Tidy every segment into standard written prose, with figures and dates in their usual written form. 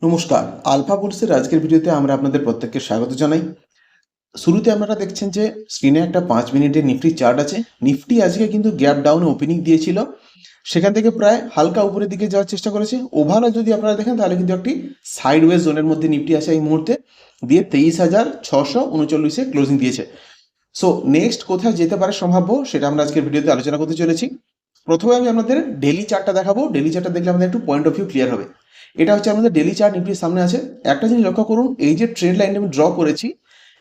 নমস্কার, আলফা বুলসের আজকের ভিডিওতে আমরা আপনাদের প্রত্যেককে স্বাগত জানাই। শুরুতে আপনারা দেখছেন যে স্ক্রিনে একটা 5 মিনিটের নিফটি চার্ট আছে। নিফটি আজকে কিন্তু গ্যাপ ডাউনে ওপেনিং দিয়েছিল, সেখান থেকে প্রায় হালকা উপরের দিকে যাওয়ার চেষ্টা করেছে। ওভারঅল যদি আপনারা দেখেন তাহলে কিন্তু একটি সাইডওয়েজ জোনের মধ্যে নিফটি আছে এই মুহূর্তে, দিয়ে 23,639-এ ক্লোজিং দিয়েছে। সো নেক্সট কোথায় যেতে পারে সম্ভাব্য সেটা আমরা আজকের ভিডিওতে আলোচনা করতে চলেছি। প্রথমে আমি আপনাদের ডেলি চার্টটা দেখাবো। ডেলি চার্টটা দেখলে আমাদের একটু পয়েন্ট অফ ভিউ ক্লিয়ার হবে। এটা হচ্ছে আমাদের ডেলি চার্ট, নিফটির সামনে আছে। একটা জিনিস লক্ষ্য করুন, এই যে ট্রেন্ড লাইনটা আমি ড্র করেছি,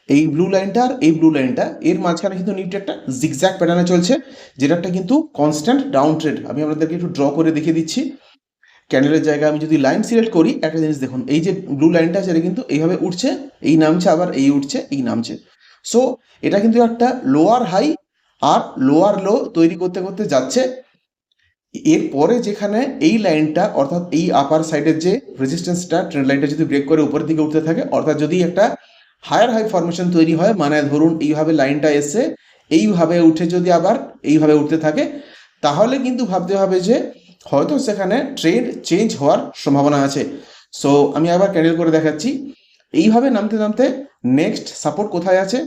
এই ব্লু লাইনটা আর এই ব্লু লাইনটা, এর মাঝখানে কিন্তু নিফটি একটা জিগজ্যাগ প্যাটার্নে চলছে, যেটা একটা কিন্তু কনস্ট্যান্ট ডাউন ট্রেন্ড। আমি আপনাদেরকে একটু ড্র করে দেখিয়ে দিচ্ছি। ক্যান্ডেলের জায়গায় আমি যদি লাইন সিলেক্ট করি, একটা জিনিস দেখুন, এই যে ব্লু লাইনটা সেটা কিন্তু এইভাবে উঠছে, এই নামছে, আবার এই উঠছে, এই নামছে। সো এটা কিন্তু একটা লোয়ার হাই আর লোয়ার লো তৈরি করতে করতে যাচ্ছে। এরপরে যেখানে এই লাইনটা, অর্থাৎ এই আপার সাইডের যে রেজিস্ট্যান্সটা, ট্রেন্ড লাইনটা যদি ব্রেক করে উপরের দিকে উঠতে থাকে, অর্থাৎ যদি একটা হায়ার হাই ফরমেশন তৈরি হয়, মানে ধরুন এইভাবে লাইনটা এসে এইভাবে উঠে যদি আবার এইভাবে উঠতে থাকে, তাহলে কিন্তু ভাবতে হবে যে হয়তো সেখানে ট্রেড চেঞ্জ হওয়ার সম্ভাবনা আছে। সো আমি আবার ক্যান্ডেল করে দেখাচ্ছি। এইভাবে নামতে নামতে নেক্সট সাপোর্ট কোথায় আছে?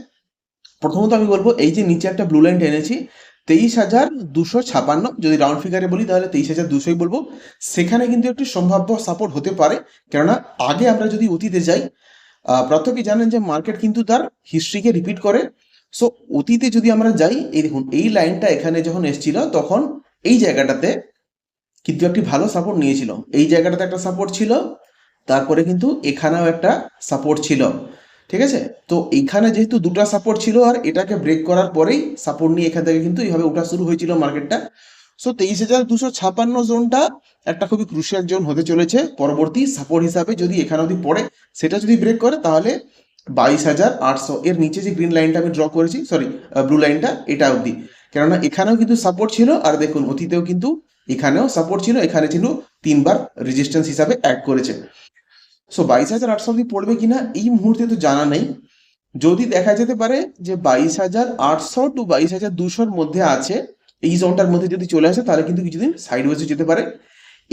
প্রথমত আমি বলবো, এই যে নিচে একটা ব্লু লাইন টেনেছি 23,256, যদি রাউন্ড ফিগারে বলি তাহলে 23,200ই বলবো। সেখানে কিন্তু একটি সম্ভাব্য সাপোর্ট হতে পারে, কেননা আগে আমরা যদি অতীতে যাই, প্রত্যেকেই জানেন যে মার্কেট কিন্তু তার হিস্ট্রিকে রিপিট করে। সো অতীতে যদি আমরা যাই, এই দেখুন এই লাইনটা এখানে যখন এসেছিল তখন এই জায়গাটাতে কিন্তু একটি ভালো সাপোর্ট নিয়েছিল। এই জায়গাটাতে একটা সাপোর্ট ছিল, তারপরে কিন্তু এখানেও একটা সাপোর্ট ছিল, ঠিক আছে? তো এইখানে যেহেতু দুটো সাপোর্ট ছিল আর এটাকে ব্রেক করার পরেই সাপোর্ট নিয়ে এখান থেকে কিন্তু এইভাবে ওঠা শুরু হয়েছিল মার্কেটটা। সো 23,256 জোনটা একটা খুবই ক্রুশিয়াল জোন হতে চলেছে পরবর্তী সাপোর্ট হিসাবে। যদি এখানে অবধি পড়ে, সেটা যদি ব্রেক করে, তাহলে 22,800 এর নিচে যে গ্রিন লাইনটা আমি ড্র করেছি, সরি ব্লু লাইনটা, এটা অবধি। কেননা এখানেও কিন্তু সাপোর্ট ছিল, আর দেখুন অতীতেও কিন্তু এখানেও সাপোর্ট ছিল, এখানে ছিল, 3বার রেজিস্ট্যান্স হিসাবে অ্যাড করেছে। সো 22,800 অবধি পড়বে কিনা এই মুহূর্তে তো জানা নেই। যদি দেখা যেতে পারে যে 22,800 টু 22,200-র মধ্যে আছে, এই জোনটার মধ্যে যদি চলে আসে, তাহলে কিন্তু কিছুদিন সাইডওয়েজে যেতে পারে।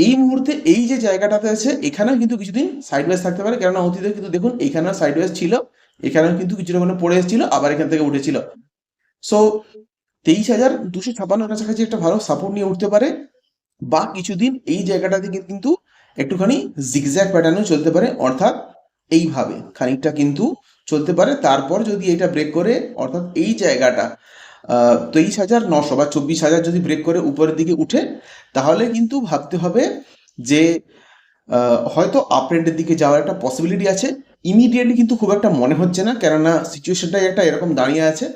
এই মুহূর্তে এই যে জায়গাটাতে আছে, এখানেও কিন্তু কিছুদিন সাইডওয়েজ থাকতে পারে, কেননা অতীতে কিন্তু দেখুন এখানেও সাইডওয়েজ ছিল, এখানেও কিন্তু কিছুটা মানে পড়ে এসেছিল, আবার এখান থেকে উঠেছিল। সো 23,256 কাছাকাছি একটা ভালো সাপোর্ট নিয়ে উঠতে পারে, বা কিছুদিন এই জায়গাটা থেকে কিন্তু একটুখানি জিগজ্যাগ প্যাটার্নেও চলতে পারে, অর্থাৎ এইভাবে খানিকটা কিন্তু চলতে পারে। তারপর যদি এটা ব্রেক করে, অর্থাৎ এই জায়গাটা 23,900 বা 24,000 যদি ব্রেক করে উপরের দিকে উঠে, তাহলে কিন্তু ভাবতে হবে যে হয়তো আপট্রেন্ডের দিকে যাওয়ার একটা পসিবিলিটি আছে। ইমিডিয়েটলি কিন্তু খুব একটা মনে হচ্ছে না, কেননা সিচুয়েশনটাই একটা এরকম দাঁড়িয়ে আছে।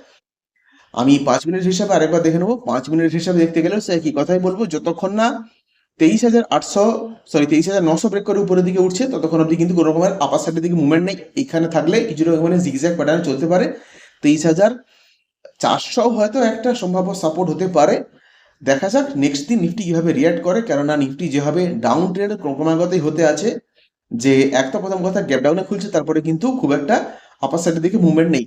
আমি 5 মিনিট হিসাবে আরেকবার দেখে নেবো। 5 মিনিট হিসাবে দেখতে গেলেও সে একই কথাই বলবো, যতক্ষণ না 23,800, সরি 23,900 ব্রেক করে উপরের দিকে উঠছে, ততক্ষণ অবধি কিন্তু কোনো রকমের আপার সাইডের দিকে মুভমেন্ট নেই। এখানে থাকলে কিছুটা মানে জিগজ্যাগ প্যাটার্ন চলতে পারে। 23,400 হয়তো একটা সম্ভাব্য সাপোর্ট হতে পারে। দেখা যাক নেক্সট দিন নিফটি কিভাবে রিয়াক্ট করে, কেননা নিফটি যেভাবে ডাউন ট্রেন্ড ক্রমাগতই হতে আছে, যে একটা প্রথম কথা গ্যাপ ডাউনে খুলছে, তারপরে কিন্তু খুব একটা আপার সাইডের দিকে মুভমেন্ট নেই।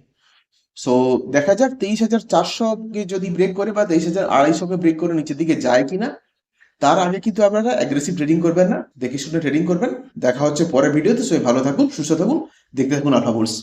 সো দেখা যাক 23,400-কে যদি ব্রেক করে বা 23,250-কে ব্রেক করে নিচের দিকে যায় কিনা। তার আগে কিন্তু আপনারা অ্যাগ্রেসিভ ট্রেডিং করবেন না, দেখে শুনে ট্রেডিং করবেন। দেখা হচ্ছে পরের ভিডিওতে। সবাই ভালো থাকুন, সুস্থ থাকুন, দেখতে থাকুন আলফা বুলস।